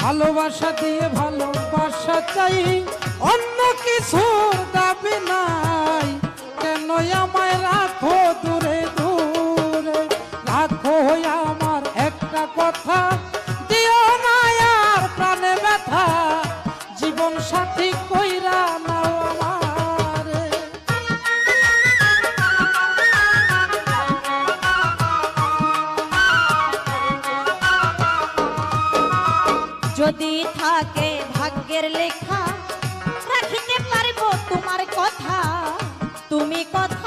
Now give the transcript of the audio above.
ভালোবাসা দিয়ে ভালোবাসা চাই, অন্য কিছুর দাবি নাই। কেন আমায় রাখো দূরে দূরে, রাখো আমার একটা কথা, দিও না আর প্রাণে ব্যথা, জীবন সাথী কইরা নাও আমারে। যদি থাকে ভাগ্যের লেখা, রাখিতে পারবো তোমার কথা, তুমি কথা